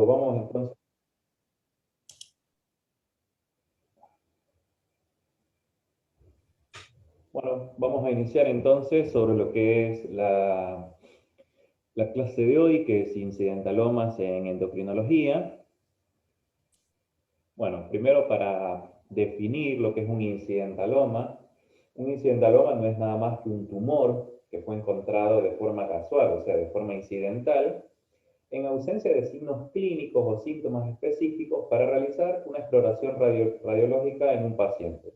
Listo, vamos entonces. Bueno, vamos a iniciar entonces sobre lo que es la clase de hoy, que es incidentalomas en endocrinología. Bueno, primero para definir lo que es un incidentaloma no es nada más que un tumor que fue encontrado de forma casual, o sea, de forma incidental, en ausencia de signos clínicos o síntomas específicos para realizar una exploración radiológica en un paciente.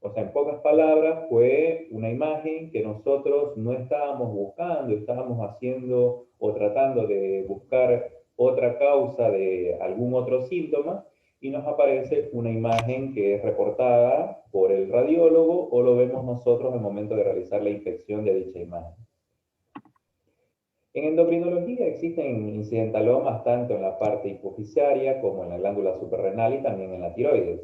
O sea, en pocas palabras, fue una imagen que nosotros no estábamos buscando, estábamos haciendo o tratando de buscar otra causa de algún otro síntoma y nos aparece una imagen que es reportada por el radiólogo o lo vemos nosotros al momento de realizar la inspección de dicha imagen. En endocrinología existen incidentalomas tanto en la parte hipoficiaria como en la glándula suprarrenal y también en la tiroides.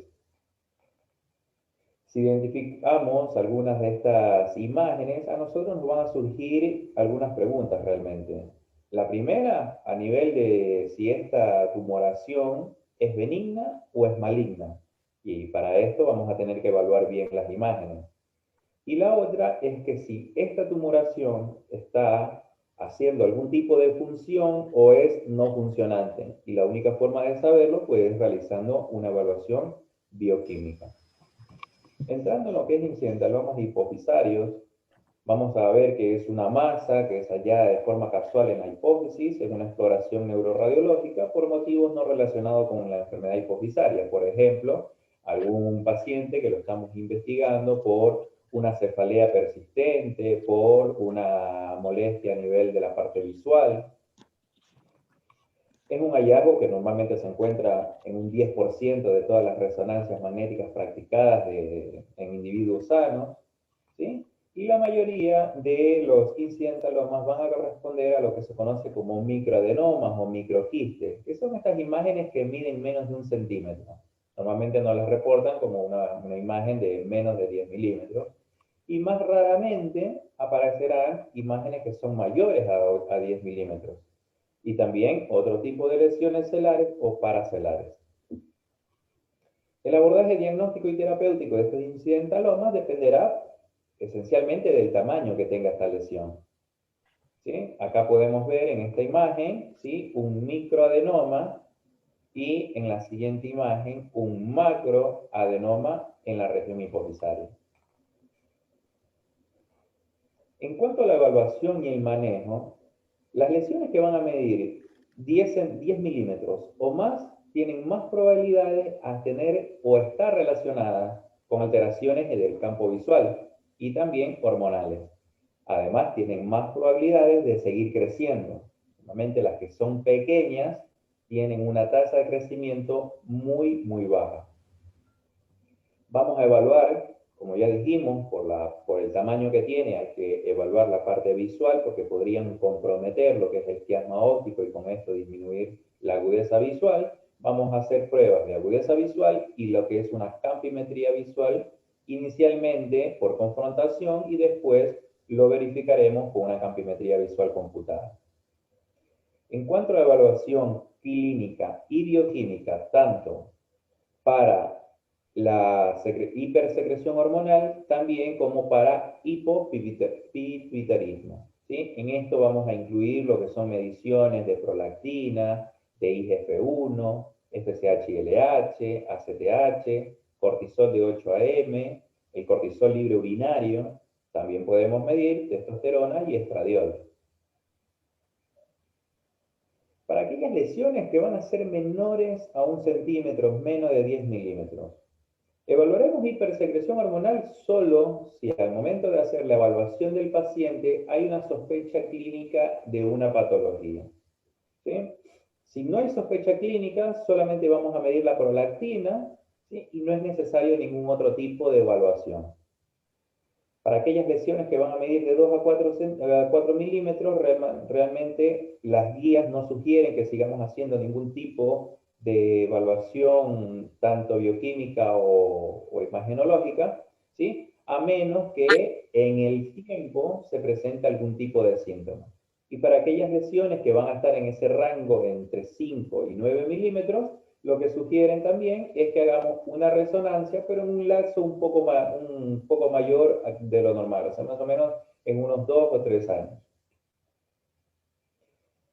Si identificamos algunas de estas imágenes, a nosotros nos van a surgir algunas preguntas realmente. La primera, a nivel de si esta tumoración es benigna o es maligna. Y para esto vamos a tener que evaluar bien las imágenes. Y la otra es que si esta tumoración está haciendo algún tipo de función o es no funcionante. Y la única forma de saberlo pues, es realizando una evaluación bioquímica. Entrando en lo que es incidentalomas hipofisarios, vamos a ver que es una masa que es hallada de forma casual en la hipófisis en una exploración neuroradiológica por motivos no relacionados con la enfermedad hipofisaria. Por ejemplo, algún paciente que lo estamos investigando por una cefalea persistente, por una molestia a nivel de la parte visual. Es un hallazgo que normalmente se encuentra en un 10% de todas las resonancias magnéticas practicadas en individuos sanos, ¿sí? Y la mayoría de los incidentalomas van a corresponder a lo que se conoce como microadenomas o microquistes, que son estas imágenes que miden menos de 1 centímetro. Normalmente no las reportan como una imagen de menos de 10 milímetros. Y más raramente aparecerán imágenes que son mayores a 10 milímetros. Y también otro tipo de lesiones celares o paracelares. El abordaje diagnóstico y terapéutico de estos incidentalomas dependerá esencialmente del tamaño que tenga esta lesión. ¿Sí? Acá podemos ver en esta imagen, ¿sí?, un microadenoma y en la siguiente imagen un macroadenoma en la región hipofisaria. En cuanto a la evaluación y el manejo, las lesiones que van a medir 10 milímetros o más tienen más probabilidades a tener o estar relacionadas con alteraciones del campo visual y también hormonales. Además, tienen más probabilidades de seguir creciendo. Normalmente las que son pequeñas tienen una tasa de crecimiento muy baja. Vamos a evaluar, como ya dijimos, por el tamaño que tiene, hay que evaluar la parte visual porque podrían comprometer lo que es el quiasma óptico y con esto disminuir la agudeza visual. Vamos a hacer pruebas de agudeza visual y lo que es una campimetría visual, inicialmente por confrontación y después lo verificaremos con una campimetría visual computada. En cuanto a la evaluación clínica y bioquímica, tanto para la hipersecreción hormonal, también como para hipopituitarismo. ¿Sí? En esto vamos a incluir lo que son mediciones de prolactina, de IGF-1, FSH-LH, ACTH, cortisol de 8 AM, el cortisol libre urinario. También podemos medir testosterona y estradiol. Para aquellas lesiones que van a ser menores a 1 centímetro, menos de 10 milímetros, evaluaremos hipersecreción hormonal solo si al momento de hacer la evaluación del paciente hay una sospecha clínica de una patología. ¿Sí? Si no hay sospecha clínica, solamente vamos a medir la prolactina, ¿sí?, y no es necesario ningún otro tipo de evaluación. Para aquellas lesiones que van a medir de 2 a 4 milímetros, realmente las guías no sugieren que sigamos haciendo ningún tipo de evaluación, tanto bioquímica o imagenológica, ¿sí?, a menos que en el tiempo se presente algún tipo de síntoma. Y para aquellas lesiones que van a estar en ese rango entre 5 y 9 milímetros, lo que sugieren también es que hagamos una resonancia, pero en un lapso un poco mayor de lo normal, o sea, más o menos en unos 2 o 3 años.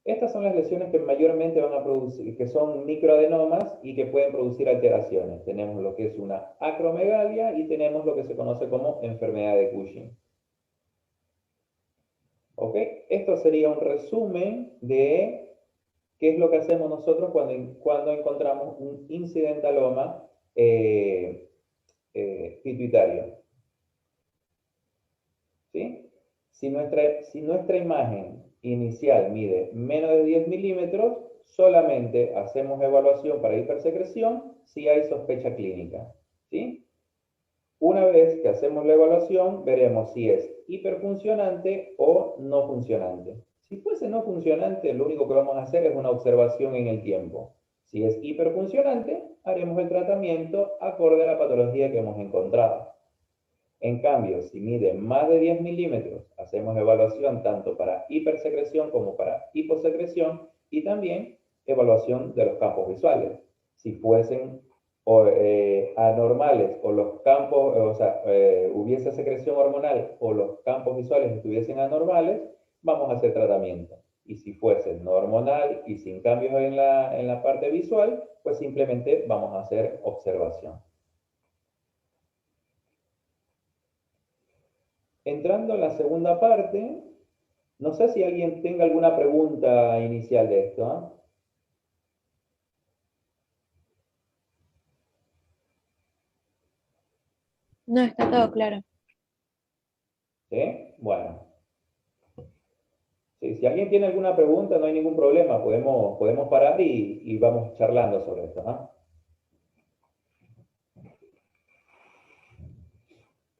Estas son las lesiones que mayormente van a producir, que son microadenomas y que pueden producir alteraciones. Tenemos lo que es una acromegalia y tenemos lo que se conoce como enfermedad de Cushing. ¿Ok? Esto sería un resumen de qué es lo que hacemos nosotros cuando encontramos un incidentaloma pituitario. ¿Sí? Si nuestra imagen inicial mide menos de 10 milímetros, solamente hacemos evaluación para hipersecreción si hay sospecha clínica. ¿Sí? Una vez que hacemos la evaluación, veremos si es hiperfuncionante o no funcionante. Si fuese no funcionante, lo único que vamos a hacer es una observación en el tiempo. Si es hiperfuncionante, haremos el tratamiento acorde a la patología que hemos encontrado. En cambio, si mide más de 10 milímetros, hacemos evaluación tanto para hipersecreción como para hiposecreción y también evaluación de los campos visuales. Si fuesen anormales o los campos, o sea, hubiese secreción hormonal o los campos visuales estuviesen anormales, vamos a hacer tratamiento. Y si fuese no hormonal y sin cambios en la parte visual, pues simplemente vamos a hacer observación. Entrando en la segunda parte, no sé si alguien tenga alguna pregunta inicial de esto. No, está todo claro. ¿Sí? Bueno, sí, si alguien tiene alguna pregunta, no hay ningún problema, podemos parar y vamos charlando sobre esto.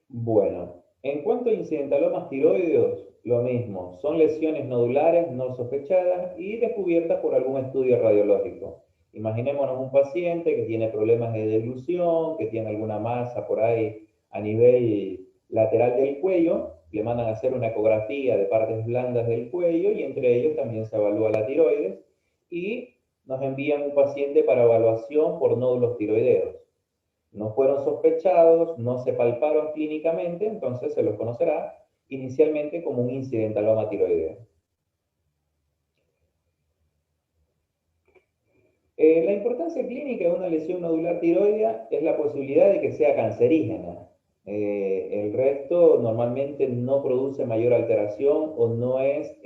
Bueno, en cuanto a incidentalomas tiroideos, lo mismo, son lesiones nodulares no sospechadas y descubiertas por algún estudio radiológico. Imaginémonos un paciente que tiene problemas de deglución, que tiene alguna masa por ahí a nivel lateral del cuello, le mandan a hacer una ecografía de partes blandas del cuello y entre ellos también se evalúa la tiroides y nos envían un paciente para evaluación por nódulos tiroideos. No fueron sospechados, no se palparon clínicamente, entonces se los conocerá inicialmente como un incidentaloma tiroideo. La importancia clínica de una lesión nodular tiroidea es la posibilidad de que sea cancerígena. El resto normalmente no produce mayor alteración o no es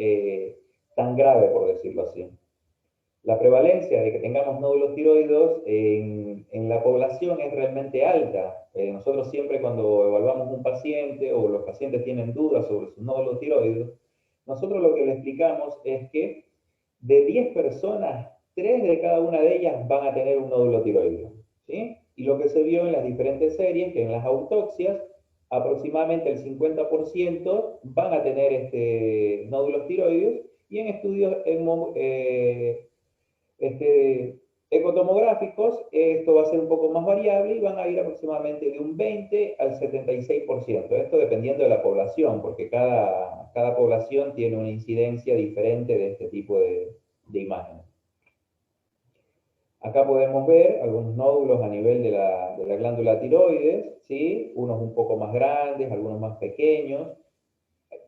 tan grave, por decirlo así. La prevalencia de que tengamos nódulos tiroides en la población es realmente alta. Nosotros siempre cuando evaluamos un paciente o los pacientes tienen dudas sobre sus nódulos tiroides, nosotros lo que le explicamos es que de 10 personas, 3 de cada una de ellas van a tener un nódulo tiroideo. ¿Sí? Y lo que se vio en las diferentes series, que en las autopsias, aproximadamente el 50% van a tener nódulos tiroides y en estudios ecotomográficos, esto va a ser un poco más variable y van a ir aproximadamente de un 20 al 76%. Esto dependiendo de la población, porque cada población tiene una incidencia diferente de este tipo de imágenes. Acá podemos ver algunos nódulos a nivel de la glándula tiroides, ¿sí? Unos un poco más grandes, algunos más pequeños.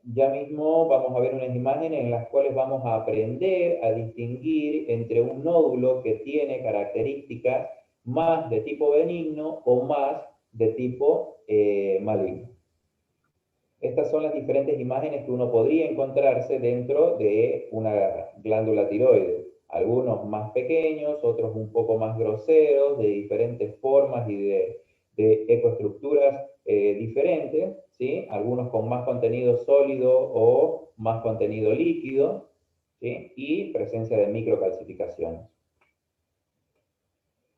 Ya mismo vamos a ver unas imágenes en las cuales vamos a aprender a distinguir entre un nódulo que tiene características más de tipo benigno o más de tipo maligno. Estas son las diferentes imágenes que uno podría encontrarse dentro de una glándula tiroides. Algunos más pequeños, otros un poco más groseros, de diferentes formas y de ecoestructuras diferentes, ¿sí? Algunos con más contenido sólido o más contenido líquido, ¿sí? Y presencia de microcalcificaciones.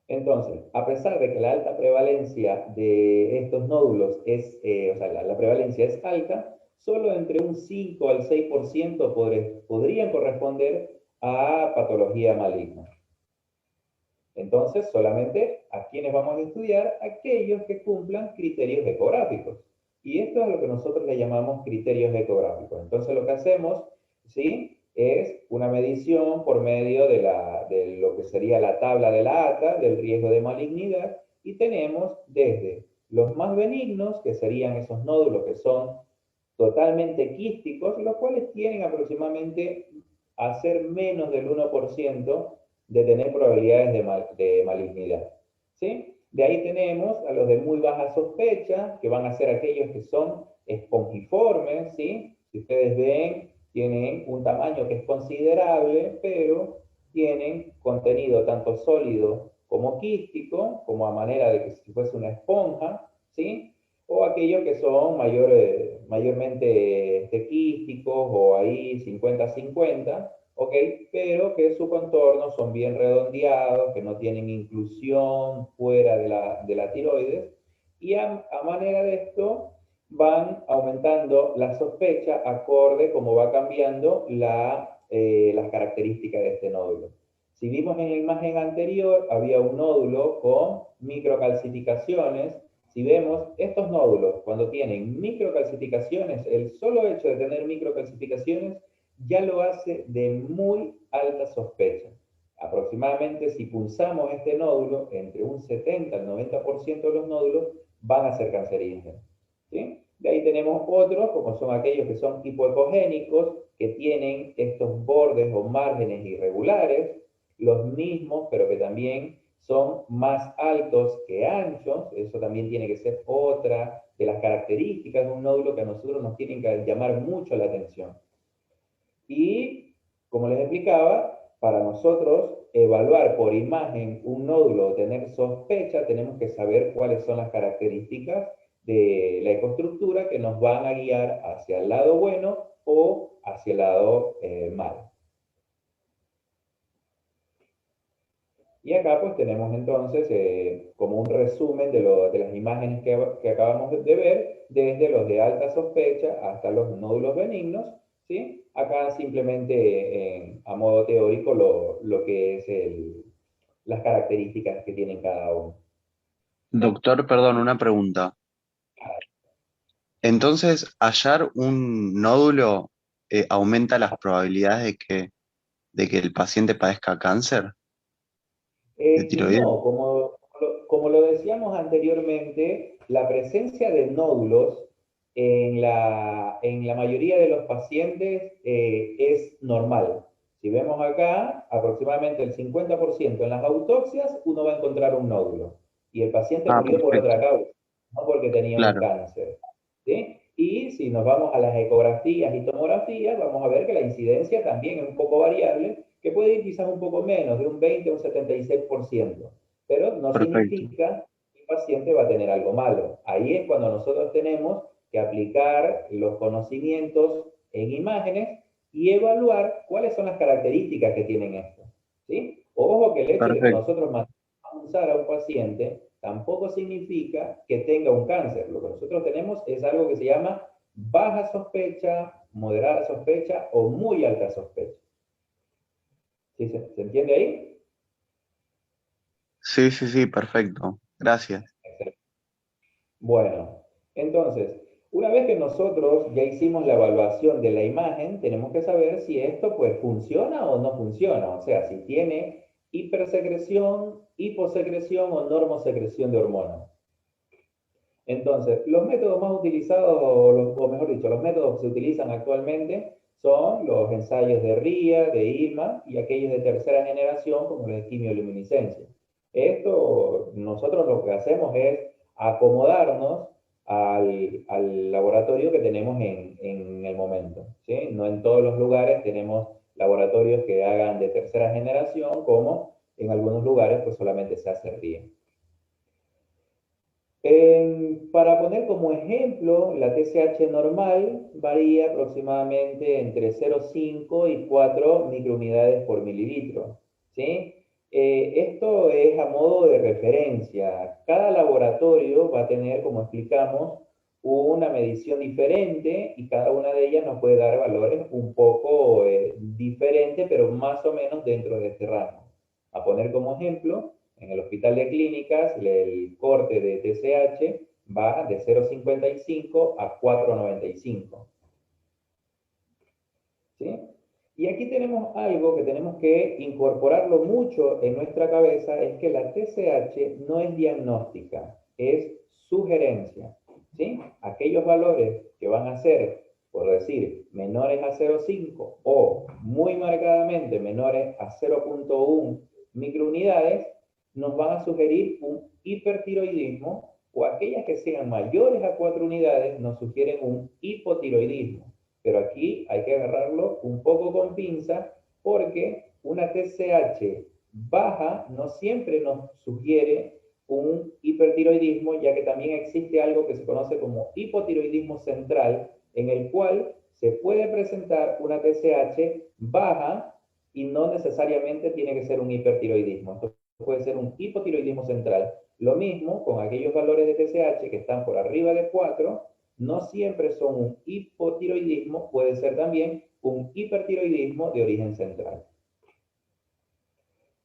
Entonces, a pesar de que la alta prevalencia de estos nódulos o sea, la prevalencia es alta, solo entre un 5 al 6% podrían corresponder a patología maligna. Entonces, solamente a quienes vamos a estudiar, aquellos que cumplan criterios ecográficos. Y esto es lo que nosotros le llamamos criterios ecográficos. Entonces, lo que hacemos, ¿sí? es una medición por medio de lo que sería la tabla de la ATA, del riesgo de malignidad, y tenemos desde los más benignos, que serían esos nódulos que son totalmente quísticos, los cuales tienen aproximadamente a ser menos del 1% de tener probabilidades de malignidad. ¿Sí? De ahí tenemos a los de muy baja sospecha, que van a ser aquellos que son espongiformes, ¿sí? Si ustedes ven, tienen un tamaño que es considerable, pero tienen contenido tanto sólido como quístico, como a manera de que si fuese una esponja, ¿sí? O aquellos que son mayormente quísticos o ahí 50-50, ¿ok? Pero que su contorno son bien redondeados, que no tienen inclusión fuera de la tiroides, y a manera de esto van aumentando la sospecha acorde como va cambiando las características de este nódulo. Si vimos en la imagen anterior, había un nódulo con microcalcificaciones. Si vemos estos nódulos, cuando tienen microcalcificaciones, el solo hecho de tener microcalcificaciones ya lo hace de muy alta sospecha. Aproximadamente, si pulsamos este nódulo, entre un 70 al 90% de los nódulos van a ser cancerígenos. ¿Sí? De ahí tenemos otros, como son aquellos que son hipoecogénicos, que tienen estos bordes o márgenes irregulares, los mismos, pero que también son más altos que anchos. Eso también tiene que ser otra de las características de un nódulo que a nosotros nos tienen que llamar mucho la atención. Y, como les explicaba, para nosotros evaluar por imagen un nódulo o tener sospecha, tenemos que saber cuáles son las características de la ecoestructura que nos van a guiar hacia el lado bueno o hacia el lado malo. Y acá pues tenemos entonces como un resumen de las imágenes que acabamos de ver, desde los de alta sospecha hasta los nódulos benignos, ¿sí? Acá simplemente a modo teórico lo que es las características que tienen cada uno. Doctor, perdón, una pregunta. Entonces, hallar un nódulo aumenta las probabilidades de que el paciente padezca cáncer de tiroides. No, como lo decíamos anteriormente, la presencia de nódulos en la mayoría de los pacientes es normal. Si vemos acá, aproximadamente el 50% en las autopsias, uno va a encontrar un nódulo. Y el paciente Ah, murió por otra perfecto. causa, no porque tenía un Claro, cáncer. ¿Sí? Y si nos vamos a las ecografías y tomografías, vamos a ver que la incidencia también es un poco variable, que puede ir quizás un poco menos, de un 20 a un 76%, pero no perfecto. significa que el paciente va a tener algo malo. Ahí es cuando nosotros tenemos que aplicar los conocimientos en imágenes y evaluar cuáles son las características que tienen estos. ¿Sí? Ojo que el hecho de que Perfecto. nosotros usar a un paciente tampoco significa que tenga un cáncer. Lo que nosotros tenemos es algo que se llama baja sospecha, moderada sospecha o muy alta sospecha. ¿Sí se entiende ahí? Sí, sí, sí, perfecto. Gracias. Bueno, entonces, una vez que nosotros ya hicimos la evaluación de la imagen, tenemos que saber si esto pues funciona o no funciona, o sea, si tiene hipersecreción, hiposecreción o normosecreción de hormonas. Entonces, los métodos más utilizados, o mejor dicho, los métodos que se utilizan actualmente son los ensayos de RIA, de ILMA y aquellos de tercera generación como los de quimioluminiscencia. Esto, nosotros lo que hacemos es acomodarnos al laboratorio que tenemos en el momento, ¿sí? No en todos los lugares tenemos laboratorios que hagan de tercera generación, como en algunos lugares pues solamente se hace RIA. Para poner como ejemplo, la TSH normal varía aproximadamente entre 0,5 y 4 microunidades por mililitro. ¿Sí? Esto es a modo de referencia. Cada laboratorio va a tener, como explicamos, una medición diferente y cada una de ellas nos puede dar valores un poco diferentes, pero más o menos dentro de este rango. A poner como ejemplo, en el hospital de clínicas, el corte de TSH va de 0,55 a 4,95. ¿Sí? Y aquí tenemos algo que tenemos que incorporarlo mucho en nuestra cabeza, es que la TSH no es diagnóstica, es sugerencia, ¿sí? Aquellos valores que van a ser, por decir, menores a 0,5 o muy marcadamente menores a 0,1 microunidades, nos van a sugerir un hipertiroidismo, o aquellas que sean mayores a 4 unidades nos sugieren un hipotiroidismo. Pero aquí hay que agarrarlo un poco con pinza, porque una TSH baja no siempre nos sugiere un hipertiroidismo, ya que también existe algo que se conoce como hipotiroidismo central, en el cual se puede presentar una TSH baja y no necesariamente tiene que ser un hipertiroidismo. Entonces puede ser un hipotiroidismo central. Lo mismo con aquellos valores de TSH que están por arriba de 4, no siempre son un hipotiroidismo, puede ser también un hipertiroidismo de origen central.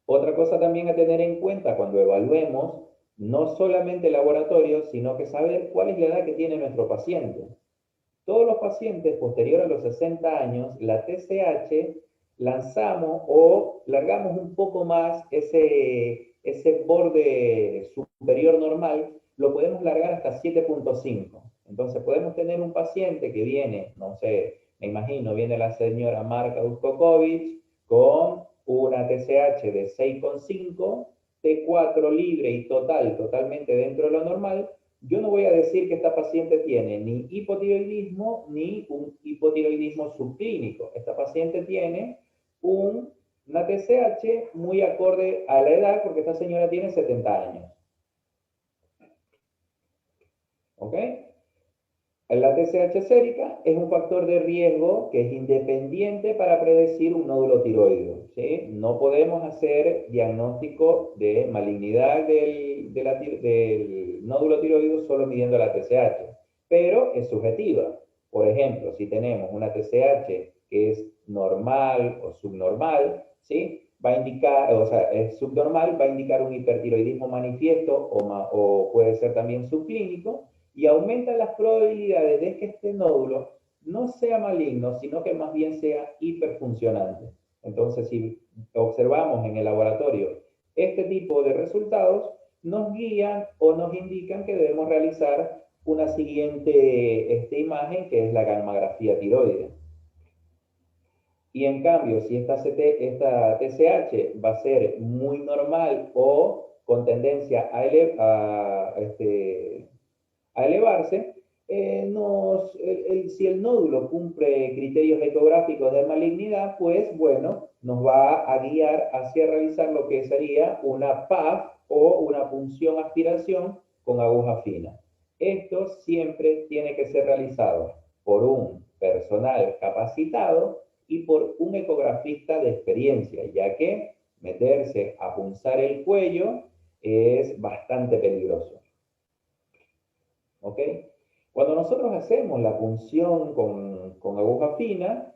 Otra cosa también a tener en cuenta cuando evaluemos, no solamente el laboratorio, sino que saber cuál es la edad que tiene nuestro paciente. Todos los pacientes posteriores a los 60 años, la TSH, lanzamos o largamos un poco más ese borde superior normal, lo podemos largar hasta 7,5. Entonces podemos tener un paciente que viene, no sé, me imagino, viene la señora Marta Duskovic con una TSH de 6,5, T4 libre y totalmente dentro de lo normal. Yo no voy a decir que esta paciente tiene ni hipotiroidismo ni un hipotiroidismo subclínico. Esta paciente tiene una TSH muy acorde a la edad, porque esta señora tiene 70 años. ¿Ok? La TSH sérica es un factor de riesgo que es independiente para predecir un nódulo tiroideo, ¿sí? No podemos hacer diagnóstico de malignidad del nódulo tiroideo solo midiendo la TSH, pero es subjetiva. Por ejemplo, si tenemos una TSH que es normal o subnormal, ¿sí? Va a indicar, o sea, es subnormal, va a indicar un hipertiroidismo manifiesto o puede ser también subclínico, y aumentan las probabilidades de que este nódulo no sea maligno, sino que más bien sea hiperfuncionante. Entonces, si observamos en el laboratorio este tipo de resultados, nos guían o nos indican que debemos realizar una siguiente imagen, que es la gammagrafía tiroidea. Y en cambio, si esta TSH va a ser muy normal o con tendencia a elevarse, si el nódulo cumple criterios ecográficos de malignidad, pues bueno, nos va a guiar hacia realizar lo que sería una PAF o una punción aspiración con aguja fina. Esto siempre tiene que ser realizado por un personal capacitado y por un ecografista de experiencia, ya que meterse a punzar el cuello es bastante peligroso. ¿Ok? Cuando nosotros hacemos la punción con aguja fina,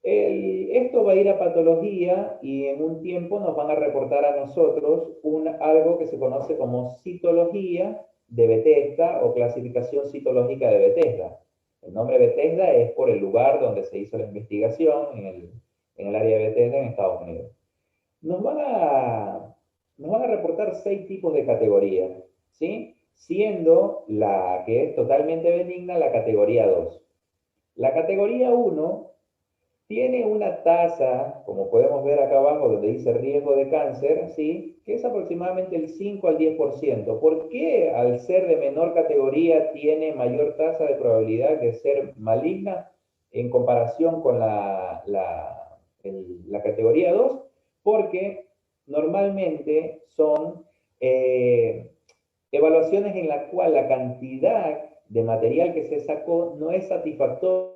esto va a ir a patología y en un tiempo nos van a reportar a nosotros algo que se conoce como citología de Bethesda o clasificación citológica de Bethesda. El nombre Bethesda es por el lugar donde se hizo la investigación en el área de Bethesda en Estados Unidos. Nos van a reportar 6 tipos de categorías, ¿sí? Siendo la que es totalmente benigna la categoría 2. La categoría 1 tiene una tasa, como podemos ver acá abajo donde dice riesgo de cáncer, ¿sí? Que es aproximadamente el 5 al 10%. ¿Por qué al ser de menor categoría tiene mayor tasa de probabilidad de ser maligna en comparación con la categoría 2? Porque normalmente son evaluaciones en la cual la cantidad de material que se sacó no es satisfactoria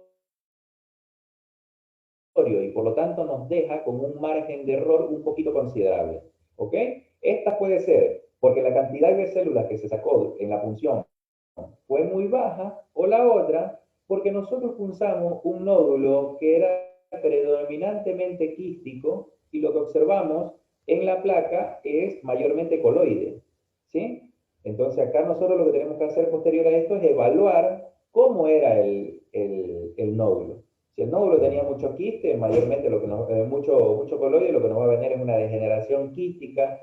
y por lo tanto nos deja con un margen de error un poquito considerable. ¿Ok? Esta puede ser porque la cantidad de células que se sacó en la punción fue muy baja, o la otra porque nosotros punzamos un nódulo que era predominantemente quístico y lo que observamos en la placa es mayormente coloide. ¿Sí? Entonces acá nosotros lo que tenemos que hacer posterior a esto es evaluar cómo era el nódulo. Si el nódulo tenía mucho quiste, mayormente mucho coloide, lo que nos va a venir es una degeneración quística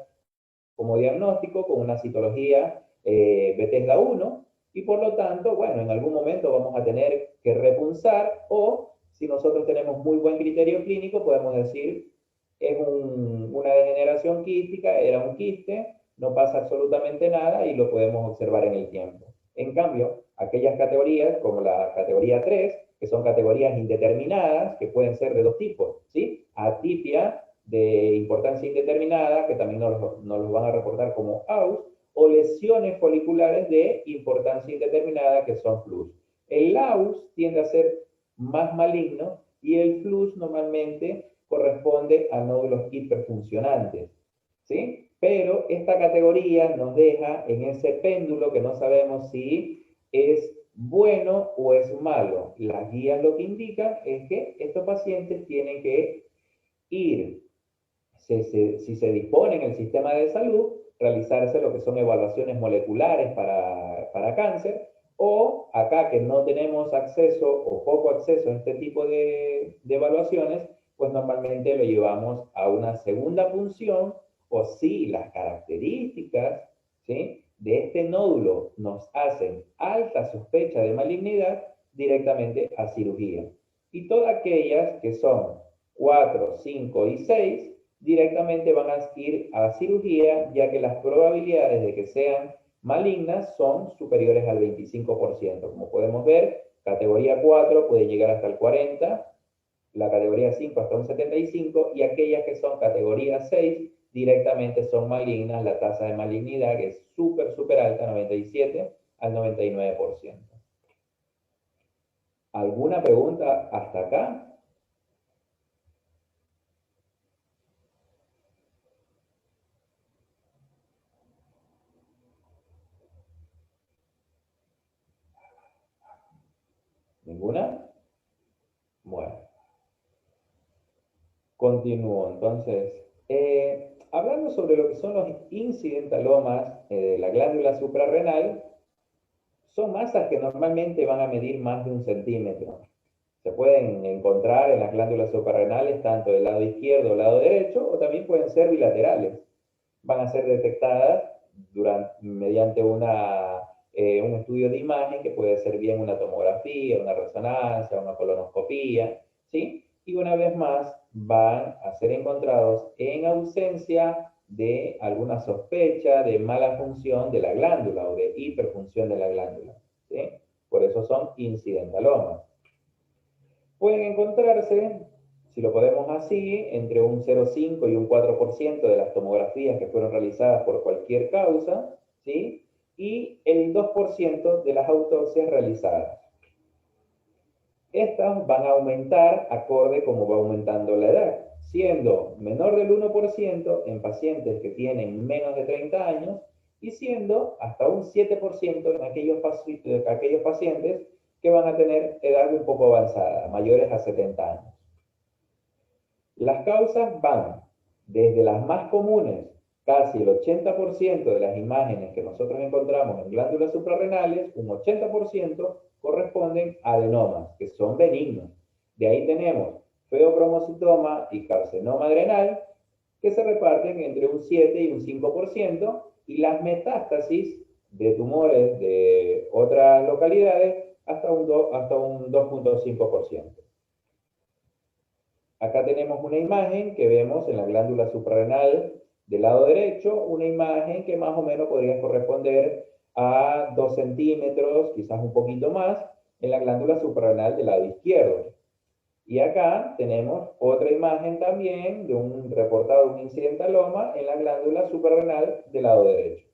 como diagnóstico con una citología Bethesda 1, y por lo tanto, bueno, en algún momento vamos a tener que repunzar, o si nosotros tenemos muy buen criterio clínico, podemos decir, es una degeneración quística, era un quiste, no pasa absolutamente nada y lo podemos observar en el tiempo. En cambio, aquellas categorías, como la categoría 3, que son categorías indeterminadas, que pueden ser de dos tipos, ¿sí? Atipia de importancia indeterminada, que también nos los van a reportar como AUS, o lesiones foliculares de importancia indeterminada, que son FLUS. El AUS tiende a ser más maligno y el FLUS normalmente corresponde a nódulos hiperfuncionantes, ¿sí? Pero esta categoría nos deja en ese péndulo que no sabemos si es bueno o es malo. Las guías lo que indican es que estos pacientes tienen que ir, si se dispone en el sistema de salud, realizarse lo que son evaluaciones moleculares para cáncer, o acá que no tenemos acceso o poco acceso a este tipo de evaluaciones, pues normalmente lo llevamos a una segunda punción, o si las características, ¿sí?, de este nódulo nos hacen alta sospecha de malignidad, directamente a cirugía. Y todas aquellas que son 4, 5 y 6, directamente van a ir a cirugía, ya que las probabilidades de que sean malignas son superiores al 25%. Como podemos ver, categoría 4 puede llegar hasta el 40%, la categoría 5 hasta un 75%, y aquellas que son categoría 6 directamente son malignas, la tasa de malignidad que es súper alta, 97 al 99%. ¿Alguna pregunta hasta acá? ¿Ninguna? Bueno, continúo. Entonces, hablando sobre lo que son los incidentalomas de la glándula suprarrenal, son masas que normalmente van a medir más de 1 centímetro. Se pueden encontrar en las glándulas suprarrenales tanto del lado izquierdo o lado derecho, o también pueden ser bilaterales. Van a ser detectadas mediante un estudio de imagen, que puede ser bien una tomografía, una resonancia, una colonoscopía, ¿sí? Y una vez más van a ser encontrados en ausencia de alguna sospecha de mala función de la glándula o de hiperfunción de la glándula, ¿sí? Por eso son incidentalomas. Pueden encontrarse, si lo podemos así, entre un 0,5 y un 4% de las tomografías que fueron realizadas por cualquier causa, ¿sí? Y el 2% de las autopsias realizadas. Estas van a aumentar acorde como va aumentando la edad, siendo menor del 1% en pacientes que tienen menos de 30 años y siendo hasta un 7% en aquellos pacientes que van a tener edad un poco avanzada, mayores a 70 años. Las causas van desde las más comunes, casi el 80% de las imágenes que nosotros encontramos en glándulas suprarrenales, un 80% corresponden a adenomas, que son benignos. De ahí tenemos feocromocitoma y carcinoma adrenal, que se reparten entre un 7 y un 5%, y las metástasis de tumores de otras localidades hasta un 2,5%. Acá tenemos una imagen que vemos en la glándula suprarrenal del lado derecho, una imagen que más o menos podría corresponder a 2 centímetros, quizás un poquito más, en la glándula suprarrenal del lado izquierdo. Y acá tenemos otra imagen también de un reportado de un incidentaloma en la glándula suprarrenal del lado derecho.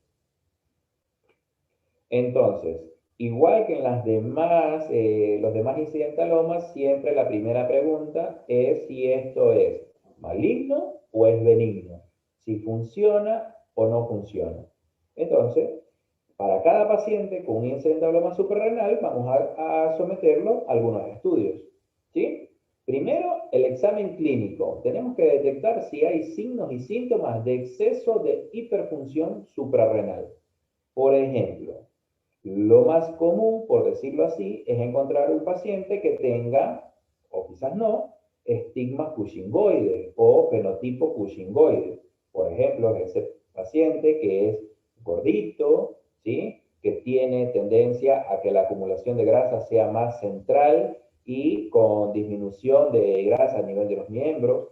Entonces, igual que en los demás incidentalomas, siempre la primera pregunta es si esto es maligno o es benigno, si funciona o no funciona. Entonces, para cada paciente con un incidentaloma suprarrenal, vamos a someterlo a algunos estudios, ¿sí? Primero, el examen clínico. Tenemos que detectar si hay signos y síntomas de exceso de hiperfunción suprarrenal. Por ejemplo, lo más común, por decirlo así, es encontrar un paciente que tenga o quizás no, estigma cushingoide o fenotipo cushingoide. Por ejemplo, ese paciente que es gordito, ¿sí? Que tiene tendencia a que la acumulación de grasa sea más central y con disminución de grasa a nivel de los miembros.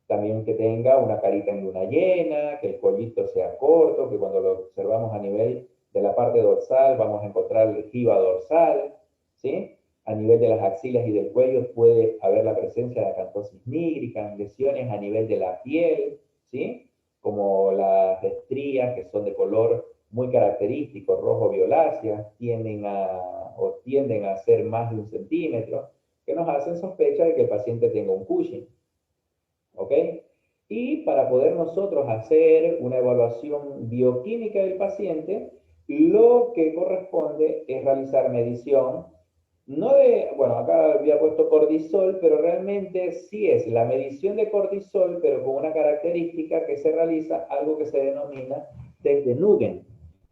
También que tenga una carita en luna llena, que el collito sea corto, que cuando lo observamos a nivel de la parte dorsal vamos a encontrar el jiba dorsal, ¿sí? A nivel de las axilas y del cuello puede haber la presencia de acantosis nígrica, lesiones a nivel de la piel, ¿sí? Como las estrías que son de color muy característico, rojo violácea, tienden a ser más de 1 centímetro, que nos hacen sospecha de que el paciente tenga un Cushing. ¿Ok? Y para poder nosotros hacer una evaluación bioquímica del paciente, lo que corresponde es realizar medición, no de, bueno, acá había puesto cortisol, pero realmente sí es la medición de cortisol, pero con una característica que se realiza algo que se denomina test de Nugent.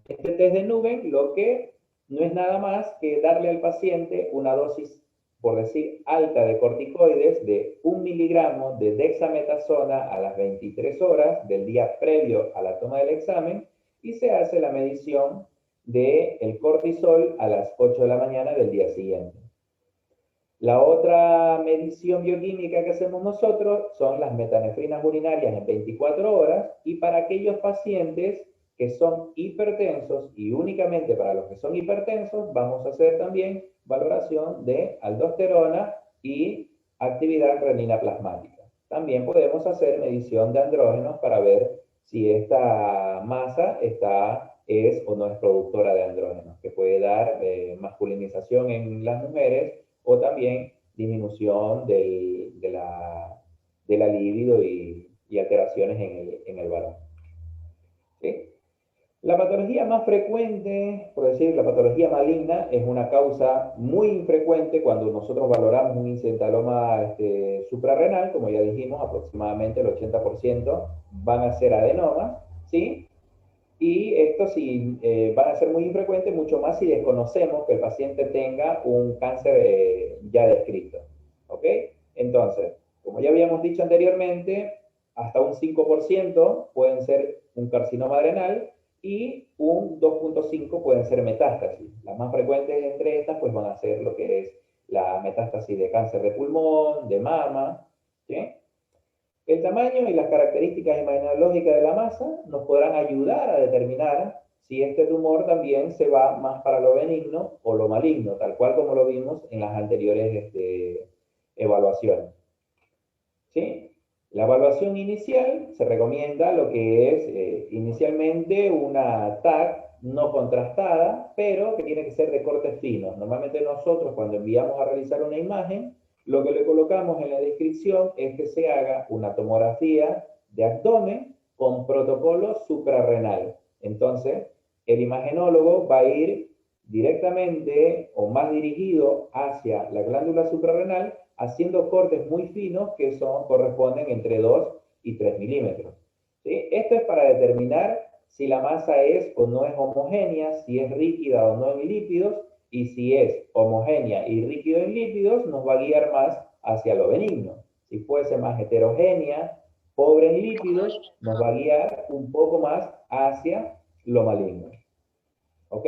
Este test de Nugent lo que no es nada más que darle al paciente una dosis, por decir, alta de corticoides de 1 miligramo de dexametasona a las 23 horas del día previo a la toma del examen y se hace la medición del cortisol a las 8 de la mañana del día siguiente. La otra medición bioquímica que hacemos nosotros son las metanefrinas urinarias en 24 horas y para aquellos pacientes que son hipertensos y únicamente para los que son hipertensos vamos a hacer también valoración de aldosterona y actividad renina plasmática. También podemos hacer medición de andrógenos para ver si esta masa es o no es productora de andrógenos, que puede dar masculinización en las mujeres o también disminución de la libido y alteraciones en el varón. ¿Sí? La patología más frecuente, por decir, la patología maligna, es una causa muy infrecuente cuando nosotros valoramos un incentaloma suprarrenal, como ya dijimos, aproximadamente el 80% van a ser adenomas, ¿sí? Y esto sí van a ser muy infrecuentes, mucho más si desconocemos que el paciente tenga un cáncer ya descrito. ¿Ok? Entonces, como ya habíamos dicho anteriormente, hasta un 5% pueden ser un carcinoma adrenal y un 2.5 pueden ser metástasis. Las más frecuentes entre estas pues van a ser lo que es la metástasis de cáncer de pulmón, de mama, ¿sí? El tamaño y las características imagenológicas de la masa nos podrán ayudar a determinar si este tumor también se va más para lo benigno o lo maligno, tal cual como lo vimos en las anteriores evaluaciones. ¿Sí? La evaluación inicial se recomienda lo que es inicialmente una TAC no contrastada, pero que tiene que ser de cortes finos. Normalmente nosotros cuando enviamos a realizar una imagen, lo que le colocamos en la descripción es que se haga una tomografía de abdomen con protocolo suprarrenal. Entonces, el imagenólogo va a ir directamente o más dirigido hacia la glándula suprarrenal haciendo cortes muy finos que corresponden entre 2 y 3 milímetros. ¿Sí? Esto es para determinar si la masa es o no es homogénea, si es rígida o no en lípidos, y si es homogénea y rígido en lípidos, nos va a guiar más hacia lo benigno. Si fuese más heterogénea, pobre en lípidos, nos va a guiar un poco más hacia lo maligno. ¿Ok?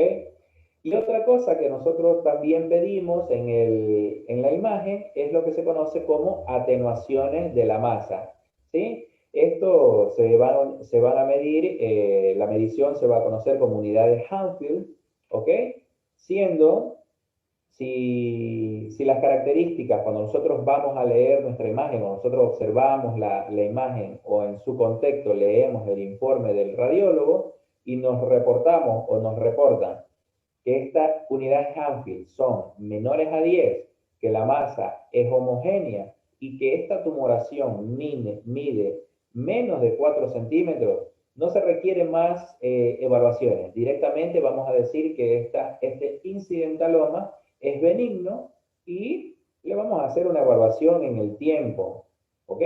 Y otra cosa que nosotros también pedimos en la imagen es lo que se conoce como atenuaciones de la masa. ¿Sí? Esto se van a medir, la medición se va a conocer como unidades Hanfield, ¿ok? Siendo, si las características, cuando nosotros vamos a leer nuestra imagen, o nosotros observamos la imagen, o en su contexto leemos el informe del radiólogo, y nos reportamos o nos reportan que estas unidades Hanfield son menores a 10, que la masa es homogénea y que esta tumoración mide menos de 4 centímetros, no se requieren más evaluaciones. Directamente vamos a decir que este incidentaloma es benigno y le vamos a hacer una evaluación en el tiempo. ¿Ok?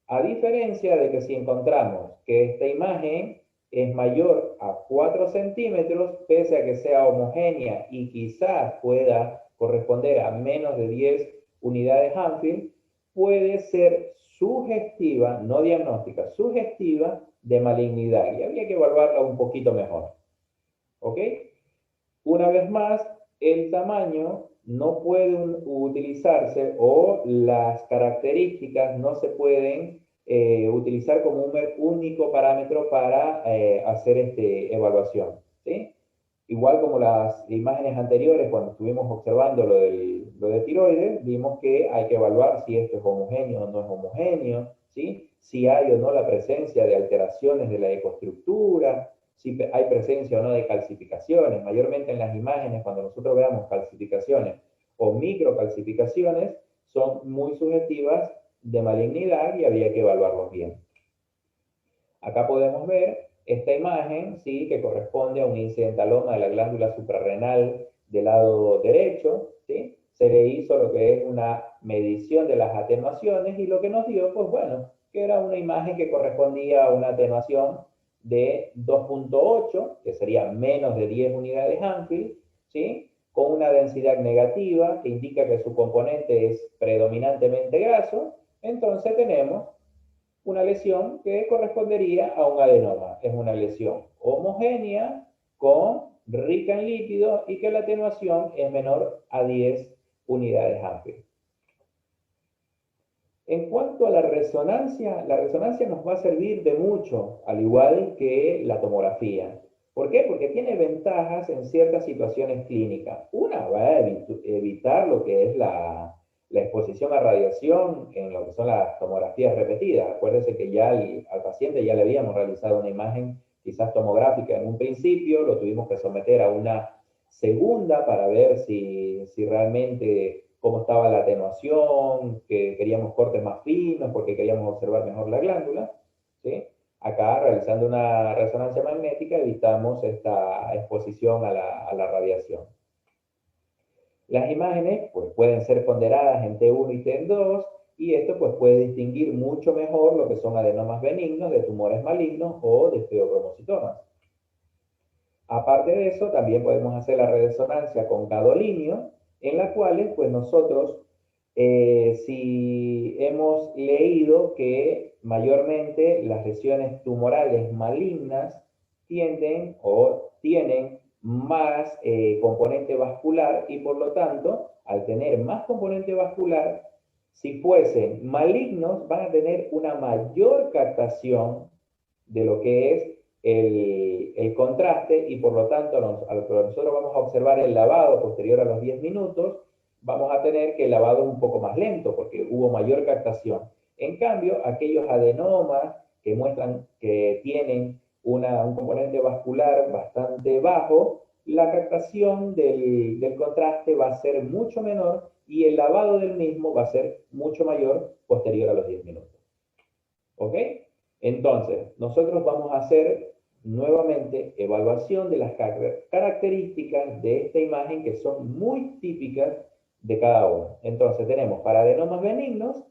A diferencia de que si encontramos que esta imagen es mayor a 4 centímetros, pese a que sea homogénea y quizás pueda corresponder a menos de 10 unidades Anfield, puede ser sugestiva, no diagnóstica, sugestiva de malignidad. Y habría que evaluarla un poquito mejor. ¿Ok? Una vez más, el tamaño no puede utilizarse o las características no se pueden utilizar como un único parámetro para hacer evaluación. ¿Sí? Igual como las imágenes anteriores, cuando estuvimos observando lo de tiroides, vimos que hay que evaluar si esto es homogéneo o no es homogéneo, ¿sí? Si hay o no la presencia de alteraciones de la ecoestructura, si hay presencia o no de calcificaciones. Mayormente en las imágenes, cuando nosotros veamos calcificaciones o microcalcificaciones, son muy sugestivas de malignidad y habría que evaluarlos bien. Acá podemos ver esta imagen, ¿sí? Que corresponde a un incidentaloma de la glándula suprarrenal del lado derecho, ¿sí? Se le hizo lo que es una medición de las atenuaciones y lo que nos dio, pues bueno, que era una imagen que correspondía a una atenuación de 2.8, que sería menos de 10 unidades Anfield, ¿sí? Con una densidad negativa que indica que su componente es predominantemente graso. Entonces tenemos una lesión que correspondería a un adenoma. Es una lesión homogénea, rica en lípidos y que la atenuación es menor a 10 unidades Anfield. En cuanto a la resonancia nos va a servir de mucho, al igual que la tomografía. ¿Por qué? Porque tiene ventajas en ciertas situaciones clínicas. Una va a evitar lo que es la exposición a radiación en lo que son las tomografías repetidas. Acuérdense que ya al paciente ya le habíamos realizado una imagen quizás tomográfica en un principio, lo tuvimos que someter a una segunda para ver si realmente cómo estaba la atenuación, que queríamos cortes más finos porque queríamos observar mejor la glándula, ¿sí? Acá, realizando una resonancia magnética, evitamos esta exposición a la radiación. Las imágenes pues, pueden ser ponderadas en T1 y T2, y esto pues, puede distinguir mucho mejor lo que son adenomas benignos de tumores malignos o de feocromocitomas. Aparte de eso, también podemos hacer la resonancia con gadolinio, en la cual pues, nosotros, si hemos leído que mayormente las lesiones tumorales malignas tienden o tienen más componente vascular y por lo tanto, al tener más componente vascular, si fuesen malignos, van a tener una mayor captación de lo que es el contraste y por lo tanto, a lo que nosotros vamos a observar el lavado posterior a los 10 minutos, vamos a tener que el lavado es un poco más lento porque hubo mayor captación. En cambio, aquellos adenomas que muestran que tienen un componente vascular bastante bajo, la captación del contraste va a ser mucho menor y el lavado del mismo va a ser mucho mayor posterior a los 10 minutos. ¿Ok? Entonces, nosotros vamos a hacer nuevamente evaluación de las características de esta imagen que son muy típicas de cada uno. Entonces tenemos para adenomas benignos,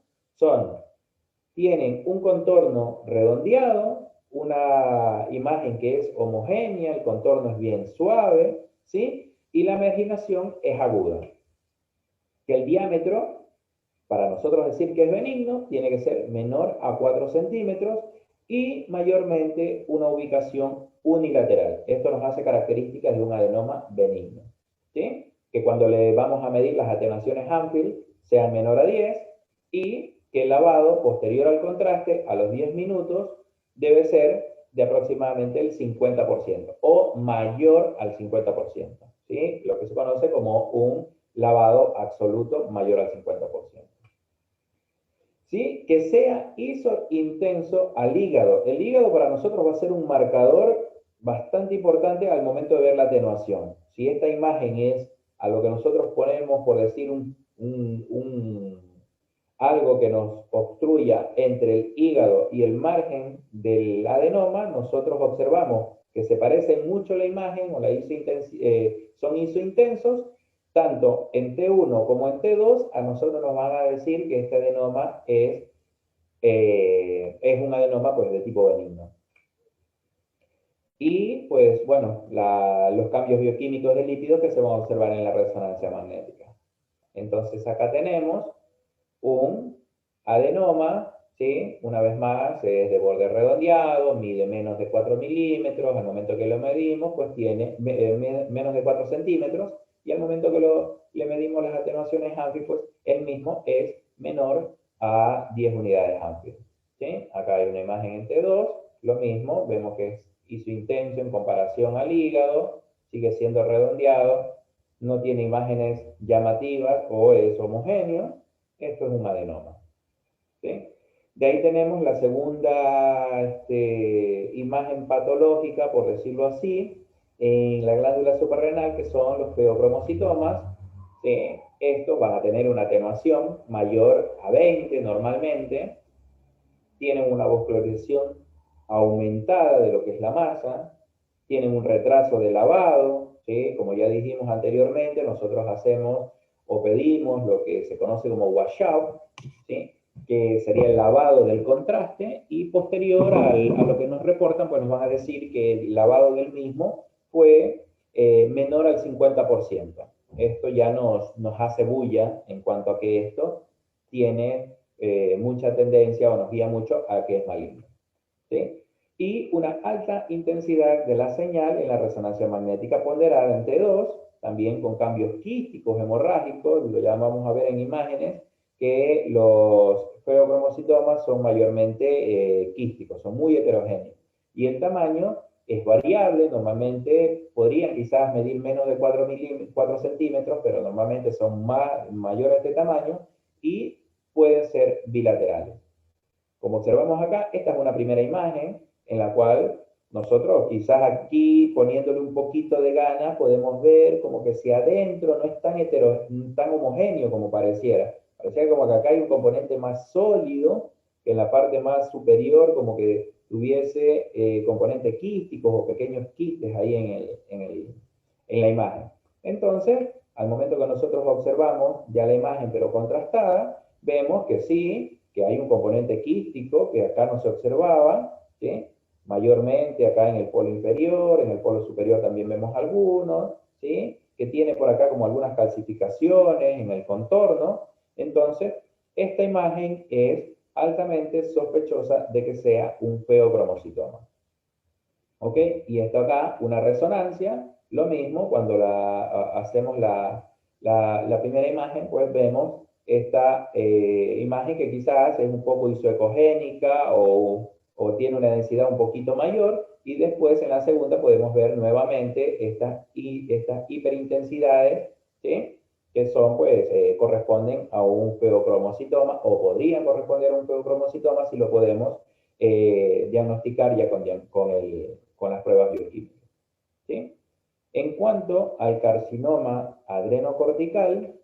tienen un contorno redondeado, una imagen que es homogénea, el contorno es bien suave, ¿sí? Y la marginación es aguda. Que el diámetro, para nosotros decir que es benigno, tiene que ser menor a 4 centímetros y mayormente una ubicación unilateral. Esto nos hace características de un adenoma benigno, ¿sí? Que cuando le vamos a medir las atenuaciones Anfield sean menor a 10 y que el lavado posterior al contraste a los 10 minutos debe ser de aproximadamente el 50% o mayor al 50%, ¿sí? Lo que se conoce como un lavado absoluto mayor al 50%. ¿Sí? Que sea isointenso al hígado. El hígado para nosotros va a ser un marcador bastante importante al momento de ver la atenuación. Si esta imagen es a lo que nosotros ponemos, por decir, algo que nos obstruya entre el hígado y el margen del adenoma, nosotros observamos que se parecen mucho la imagen o son isointensos, tanto en T1 como en T2, a nosotros nos van a decir que este adenoma es un adenoma pues, de tipo benigno. Y pues bueno, los cambios bioquímicos de lípidos que se van a observar en la resonancia magnética. Entonces acá tenemos un adenoma, ¿sí? Una vez más, es de borde redondeado, mide menos de 4 milímetros, al momento que lo medimos, pues tiene menos de 4 centímetros, y al momento que le medimos las atenuaciones Humphrey, pues el mismo es menor a 10 unidades Humphrey, ¿sí? Acá hay una imagen en T2, lo mismo, vemos que es isointenso en comparación al hígado, sigue siendo redondeado, no tiene imágenes llamativas o es homogéneo, esto es un adenoma, ¿sí? De ahí tenemos la segunda imagen patológica, por decirlo así, en la glándula suprarrenal, que son los feocromocitomas. ¿Sí? Estos van a tener una atenuación mayor a 20 normalmente, tienen una vascularización aumentada de lo que es la masa, tienen un retraso de lavado, ¿sí? Como ya dijimos anteriormente, nosotros hacemos o pedimos lo que se conoce como washout, ¿sí? Que sería el lavado del contraste, y posterior a lo que nos reportan, pues nos van a decir que el lavado del mismo fue menor al 50%. Esto ya nos hace bulla en cuanto a que esto tiene mucha tendencia o nos guía mucho a que es maligno, ¿sí? Y una alta intensidad de la señal en la resonancia magnética ponderada en T2, también con cambios quísticos hemorrágicos, lo ya vamos a ver en imágenes, que los feocromocitomas son mayormente quísticos, son muy heterogéneos. Y el tamaño es variable, normalmente podrían quizás medir menos de 4 centímetros, pero normalmente son mayores de tamaño y pueden ser bilaterales. Como observamos acá, esta es una primera imagen en la cual nosotros quizás aquí poniéndole un poquito de gana podemos ver como que si adentro no es tan homogéneo como pareciera. Pareciera como que acá hay un componente más sólido, que en la parte más superior como que tuviese componentes quísticos o pequeños quistes ahí en la imagen. Entonces, al momento que nosotros observamos ya la imagen pero contrastada, vemos que sí, que hay un componente quístico que acá no se observaba, ¿sí? Mayormente acá en el polo inferior, en el polo superior también vemos algunos, ¿sí? Que tiene por acá como algunas calcificaciones en el contorno. Entonces, esta imagen es altamente sospechosa de que sea un feocromocitoma. ¿Ok? Y esto acá, una resonancia, lo mismo, cuando hacemos la primera imagen, pues vemos esta imagen que quizás es un poco isoecogénica o tiene una densidad un poquito mayor, y después en la segunda podemos ver nuevamente estas hiperintensidades, ¿sí? Que son, pues, corresponden a un feocromocitoma o podrían corresponder a un feocromocitoma si lo podemos diagnosticar ya con las pruebas bioquímicas, ¿sí? En cuanto al carcinoma adrenocortical,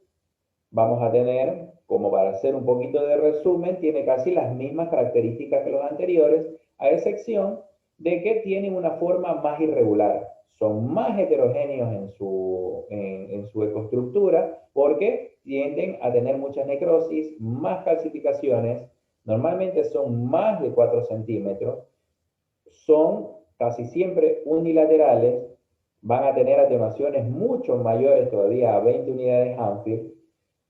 vamos a tener, como para hacer un poquito de resumen, tiene casi las mismas características que los anteriores, a excepción de que tienen una forma más irregular. Son más heterogéneos en su ecoestructura porque tienden a tener muchas necrosis, más calcificaciones, normalmente son más de 4 centímetros, son casi siempre unilaterales, van a tener atenuaciones mucho mayores todavía a 20 unidades Hanfield,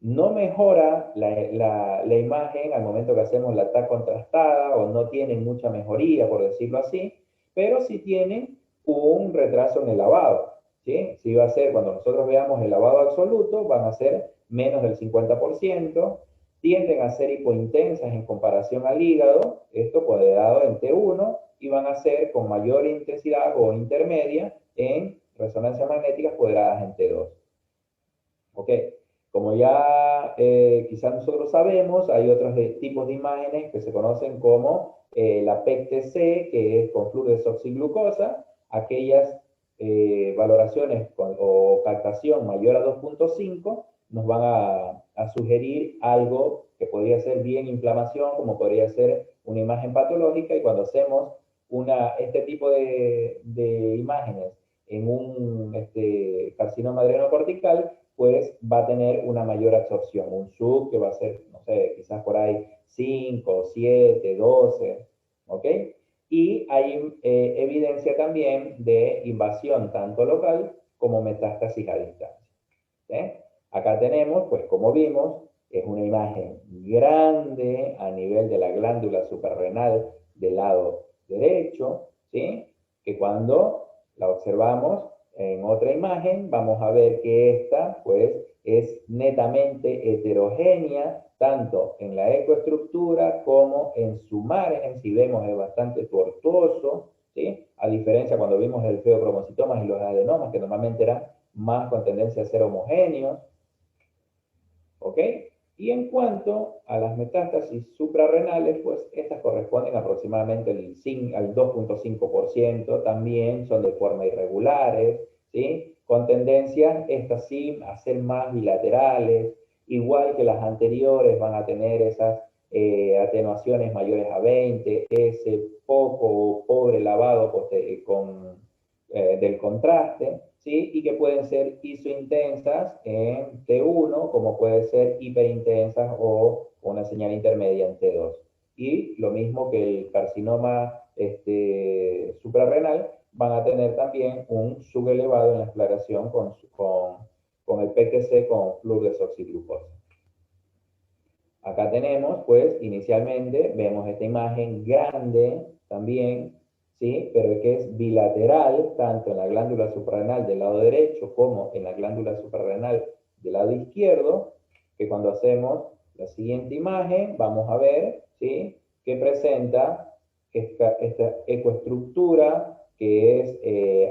no mejora la imagen al momento que hacemos la TAC contrastada o no tienen mucha mejoría, por decirlo así, pero sí tienen un retraso en el lavado, ¿sí? Si va a ser, cuando nosotros veamos el lavado absoluto, van a ser menos del 50%, tienden a ser hipointensas en comparación al hígado, esto puede dado en T1, y van a ser con mayor intensidad o intermedia en resonancias magnéticas poderadas en T2. ¿Ok? Como ya quizás nosotros sabemos, hay otros tipos de imágenes que se conocen como la PET-TC, que es con fluorodesoxiglucosa, aquellas valoraciones o captación mayor a 2.5 nos van a sugerir algo que podría ser bien inflamación, como podría ser una imagen patológica, y cuando hacemos este tipo de imágenes en un carcinoma adrenocortical, pues va a tener una mayor absorción. Un sub que va a ser, no sé, quizás por ahí 5, 7, 12, ¿ok? Y hay evidencia también de invasión tanto local como metástasis a distancia. ¿Sí? Acá tenemos, pues como vimos, Es una imagen grande a nivel de la glándula suprarrenal del lado derecho, ¿sí? Que cuando la observamos en otra imagen, vamos a ver que esta, pues, es netamente heterogénea, tanto en la ecoestructura como en su margen. Si vemos, es bastante tortuoso, ¿sí? A diferencia cuando vimos el feocromocitomas y los adenomas, que normalmente eran más con tendencia a ser homogéneos, ¿ok? Y en cuanto a las metástasis suprarrenales, pues estas corresponden aproximadamente al 2,5%, también son de forma irregulares, ¿sí? Con tendencia, estas sí, a ser más bilaterales, igual que las anteriores van a tener esas atenuaciones mayores a 20, ese poco o pobre lavado del contraste, ¿sí? Y que pueden ser isointensas en T1, como puede ser hiperintensas o una señal intermedia en T2. Y lo mismo que el carcinoma suprarrenal, van a tener también un sugelevado en la exploración con el PTC con fluordesoxiglucosa. Acá tenemos, pues, inicialmente vemos esta imagen grande también, ¿sí? Pero que es bilateral, tanto en la glándula suprarrenal del lado derecho como en la glándula suprarrenal del lado izquierdo, que cuando hacemos la siguiente imagen, vamos a ver, ¿sí? Que presenta esta ecoestructura que es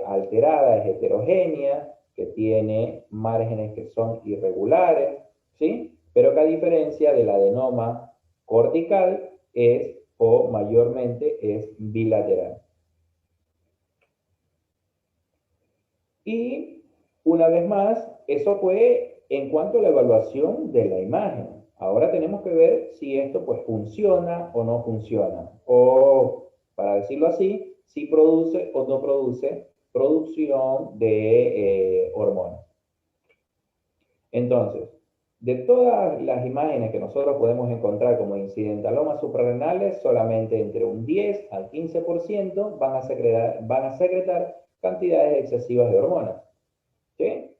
alterada, es heterogénea, que tiene márgenes que son irregulares, ¿sí? Pero que a diferencia del adenoma cortical es o mayormente es bilateral. Y una vez más, eso fue en cuanto a la evaluación de la imagen. Ahora tenemos que ver si esto pues funciona o no funciona. O, para decirlo así, si produce o no produce producción de hormonas. Entonces, de todas las imágenes que nosotros podemos encontrar como incidentalomas suprarrenales, solamente entre un 10 al 15% van a secretar cantidades excesivas de hormonas. ¿Sí?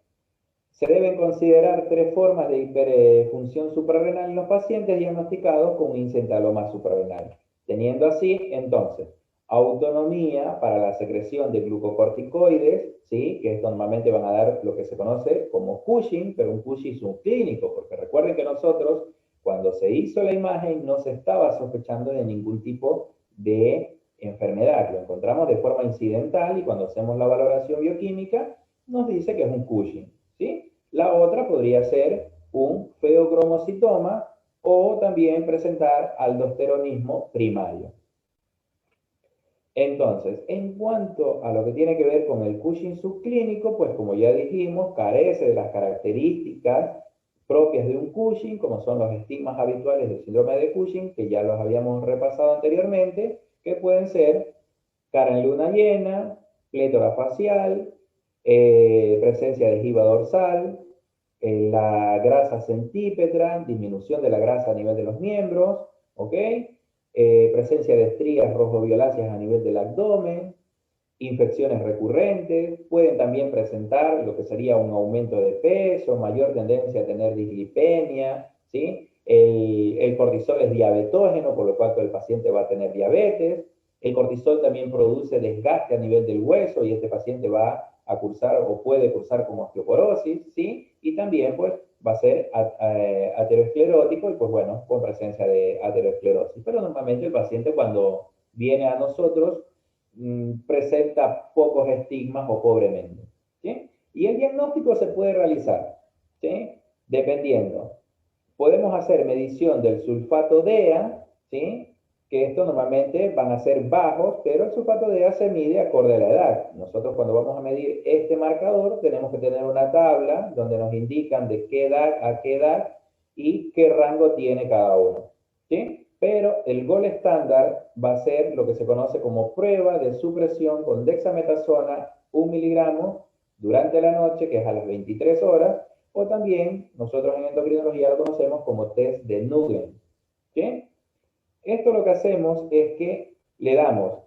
Se deben considerar tres formas de hiperfunción suprarrenal en los pacientes diagnosticados con un incentaloma suprarrenal, teniendo así, entonces, autonomía para la secreción de glucocorticoides, ¿sí? Que esto normalmente van a dar lo que se conoce como Cushing, pero un Cushing subclínico, porque recuerden que nosotros, cuando se hizo la imagen, no se estaba sospechando de ningún tipo de enfermedad, lo encontramos de forma incidental y cuando hacemos la valoración bioquímica, nos dice que es un Cushing, ¿sí? La otra podría ser un feocromocitoma o también presentar aldosteronismo primario. Entonces, en cuanto a lo que tiene que ver con el Cushing subclínico, pues como ya dijimos, carece de las características propias de un Cushing, como son los estigmas habituales del síndrome de Cushing, que ya los habíamos repasado anteriormente, que pueden ser cara en luna llena, plétora facial, presencia de jiba dorsal, la grasa centípetra, disminución de la grasa a nivel de los miembros, ¿ok? Presencia de estrías rojo-violáceas a nivel del abdomen, infecciones recurrentes, pueden también presentar lo que sería un aumento de peso, mayor tendencia a tener dislipemia, ¿sí? El cortisol es diabetógeno, por lo cual el paciente va a tener diabetes. El cortisol también produce desgaste a nivel del hueso y este paciente va a cursar o puede cursar con osteoporosis, ¿sí? Y también, pues, va a ser aterosclerótico y, pues, bueno, con presencia de aterosclerosis. Pero normalmente el paciente cuando viene a nosotros presenta pocos estigmas o pobremente, ¿sí? Y el diagnóstico se puede realizar, ¿sí? Dependiendo. Podemos hacer medición del sulfato DEA, ¿sí? Que esto normalmente van a ser bajos, pero el sulfato DEA se mide acorde a la edad. Nosotros cuando vamos a medir este marcador tenemos que tener una tabla donde nos indican de qué edad a qué edad y qué rango tiene cada uno, ¿sí? Pero el gol estándar va a ser lo que se conoce como prueba de supresión con dexametasona 1 miligramo durante la noche, que es a las 23 horas, o también nosotros en endocrinología lo conocemos como test de Nugent, ¿sí? Esto lo que hacemos es que le damos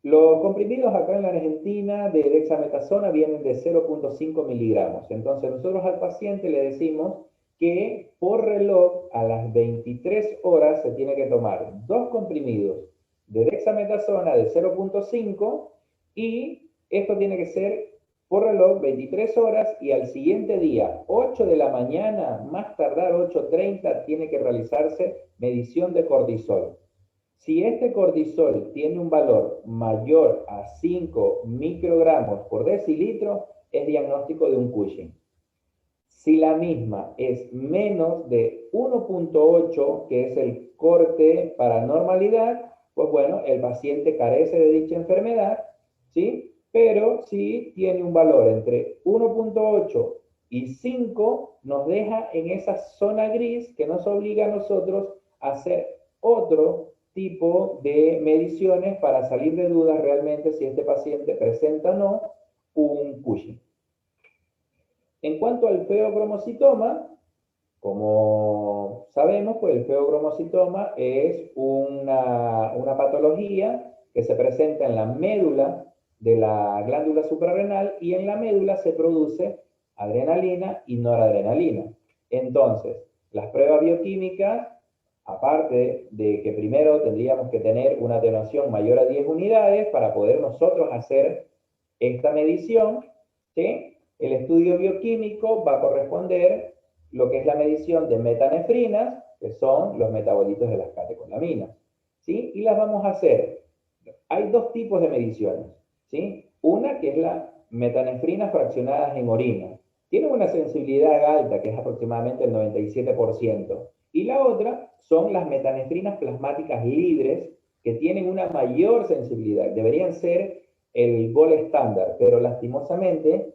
los comprimidos acá en la Argentina de dexametasona vienen de 0,5 miligramos. Entonces nosotros al paciente le decimos que por reloj a las 23 horas se tiene que tomar 2 comprimidos de dexametasona de 0,5 y esto tiene que ser por reloj 23 horas y al siguiente día, 8 de la mañana, más tardar 8:30, tiene que realizarse medición de cortisol. Si este cortisol tiene un valor mayor a 5 microgramos por decilitro, es diagnóstico de un Cushing. Si la misma es menos de 1,8, que es el corte para normalidad, pues bueno, el paciente carece de dicha enfermedad, ¿sí? Pero si tiene un valor entre 1,8 y 5, nos deja en esa zona gris que nos obliga a nosotros a hacer otro tipo de mediciones para salir de dudas realmente si este paciente presenta o no un Cushing. En cuanto al feocromocitoma, como sabemos, pues el feocromocitoma es una patología que se presenta en la médula de la glándula suprarrenal y en la médula se produce adrenalina y noradrenalina. Entonces, las pruebas bioquímicas, aparte de que primero tendríamos que tener una atenuación mayor a 10 unidades para poder nosotros hacer esta medición, ¿sí? El estudio bioquímico va a corresponder lo que es la medición de metanefrinas, que son los metabolitos de las catecolaminas, ¿sí? Y las vamos a hacer. Hay dos tipos de mediciones, ¿sí? Una que es la metanefrinas fraccionadas en orina. Tienen una sensibilidad alta, que es aproximadamente el 97%. Y la otra son las metanefrinas plasmáticas libres, que tienen una mayor sensibilidad. Deberían ser el gol estándar, pero lastimosamente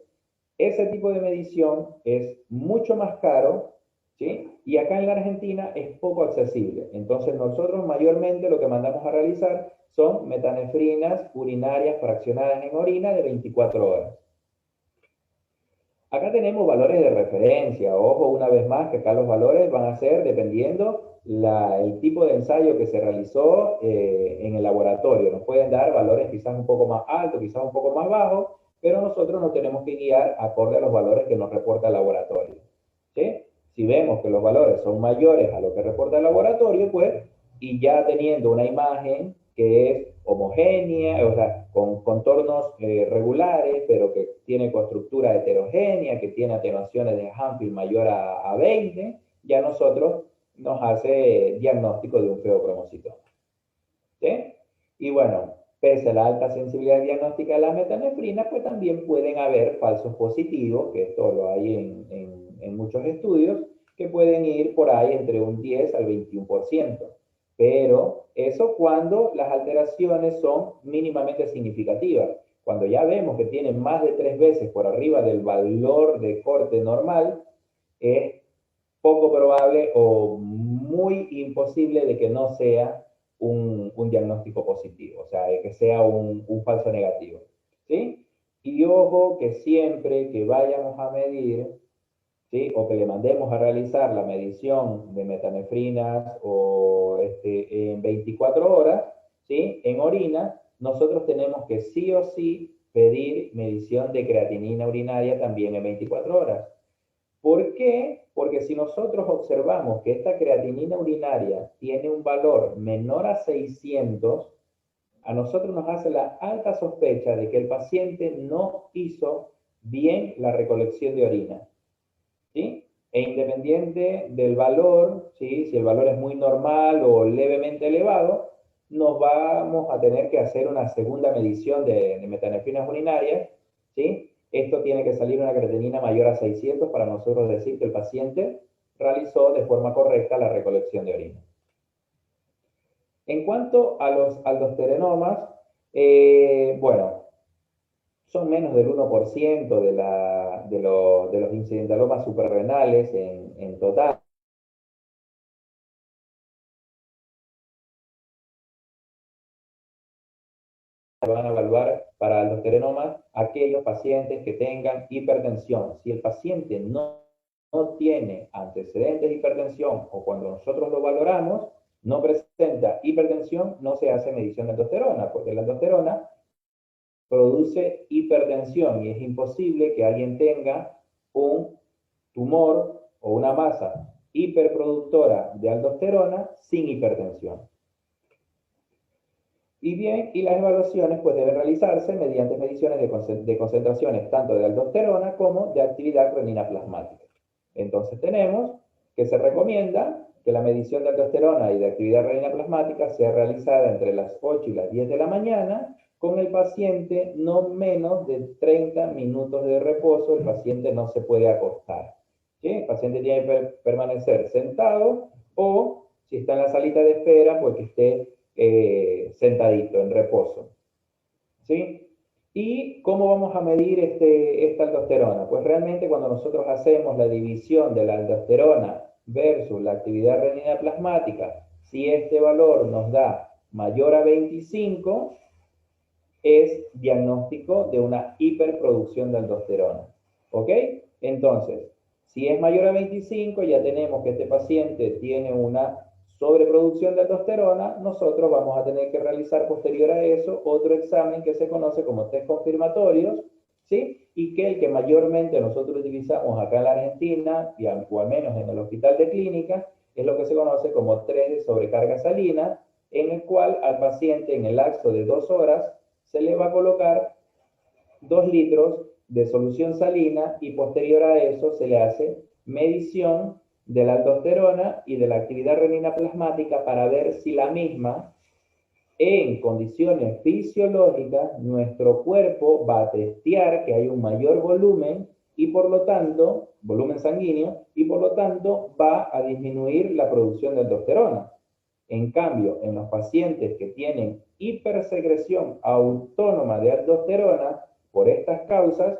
ese tipo de medición es mucho más caro, ¿sí? Y acá en la Argentina es poco accesible. Entonces nosotros mayormente lo que mandamos a realizar son metanefrinas urinarias fraccionadas en orina de 24 horas. Acá tenemos valores de referencia. Ojo, una vez más, que acá los valores van a ser dependiendo el tipo de ensayo que se realizó en el laboratorio. Nos pueden dar valores quizás un poco más altos, quizás un poco más bajos, pero nosotros nos tenemos que guiar acorde a los valores que nos reporta el laboratorio, ¿sí? Si vemos que los valores son mayores a lo que reporta el laboratorio, pues, y ya teniendo una imagen que es homogénea, o sea, con contornos regulares, pero que tiene constructura heterogénea, que tiene atenuaciones de Hanfield mayor a 20, ya nosotros nos hace diagnóstico de un feocromocitoma, ¿sí? Y bueno, pese a la alta sensibilidad diagnóstica de la metanefrina, pues también pueden haber falsos positivos, que esto lo hay en muchos estudios, que pueden ir por ahí entre un 10 al 21%. Pero eso cuando las alteraciones son mínimamente significativas. Cuando ya vemos que tienen más de 3 veces por arriba del valor de corte normal, es poco probable o muy imposible de que no sea un diagnóstico positivo, o sea, de que sea un falso negativo, ¿sí? Y ojo que siempre que vayamos a medir, ¿sí? O que le mandemos a realizar la medición de metanefrinas o en 24 horas, ¿sí? En orina, nosotros tenemos que sí o sí pedir medición de creatinina urinaria también en 24 horas. ¿Por qué? Porque si nosotros observamos que esta creatinina urinaria tiene un valor menor a 600, a nosotros nos hace la alta sospecha de que el paciente no hizo bien la recolección de orina, ¿sí? E independiente del valor, ¿sí? Si el valor es muy normal o levemente elevado, nos vamos a tener que hacer una segunda medición de metanefrinas urinarias, ¿sí? Esto tiene que salir una creatinina mayor a 600 para nosotros decir que el paciente realizó de forma correcta la recolección de orina. En cuanto a los aldosterenomas, bueno, son menos del 1% de los incidentalomas suprarrenales en total. Van a evaluar para aldosterenomas aquellos pacientes que tengan hipertensión. Si el paciente no tiene antecedentes de hipertensión o cuando nosotros lo valoramos no presenta hipertensión, no se hace medición de aldosterona, porque la aldosterona produce hipertensión y es imposible que alguien tenga un tumor o una masa hiperproductora de aldosterona sin hipertensión. Y bien, y las evaluaciones pues deben realizarse mediante mediciones de concentraciones tanto de aldosterona como de actividad renina plasmática. Entonces tenemos que se recomienda que la medición de aldosterona y de actividad renina plasmática sea realizada entre las 8 y las 10 de la mañana, con el paciente no menos de 30 minutos de reposo. El paciente no se puede acostar, ¿sí? El paciente tiene que permanecer sentado, o si está en la salita de espera, pues que esté sentadito, en reposo, ¿sí? ¿Y cómo vamos a medir esta aldosterona? Pues realmente cuando nosotros hacemos la división de la aldosterona versus la actividad renina plasmática, si este valor nos da mayor a 25, es diagnóstico de una hiperproducción de aldosterona, ¿ok? Entonces, si es mayor a 25, ya tenemos que este paciente tiene una sobreproducción de aldosterona. Nosotros vamos a tener que realizar posterior a eso otro examen que se conoce como test confirmatorios, ¿sí? Y que el que mayormente nosotros utilizamos acá en la Argentina, o al menos en el hospital de clínica, es lo que se conoce como test de sobrecarga salina, en el cual al paciente en el lapso de 2 horas se le va a colocar 2 litros de solución salina, y posterior a eso se le hace medición de la aldosterona y de la actividad renina plasmática para ver si la misma, en condiciones fisiológicas, nuestro cuerpo va a testear que hay un mayor volumen y por lo tanto, volumen sanguíneo, y por lo tanto va a disminuir la producción de aldosterona. En cambio, en los pacientes que tienen hipersecreción autónoma de aldosterona por estas causas,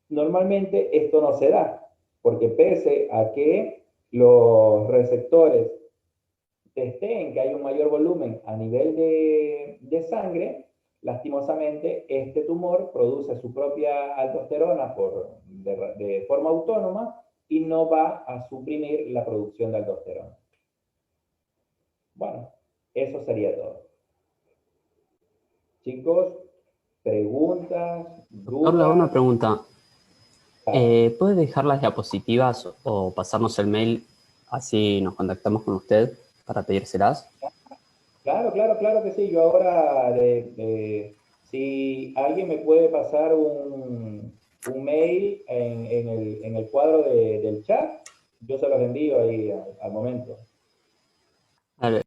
normalmente esto no se da, porque pese a que los receptores testeen que hay un mayor volumen a nivel de sangre, lastimosamente este tumor produce su propia aldosterona de forma autónoma y no va a suprimir la producción de aldosterona. Bueno, eso sería todo. Chicos, preguntas, Carla, una dudas. pregunta. ¿Puede dejar las diapositivas o pasarnos el mail, así nos contactamos con usted para pedírselas? Claro, claro, claro que sí. Yo ahora, si alguien me puede pasar un mail en el cuadro del chat, yo se los envío ahí al momento. Vale.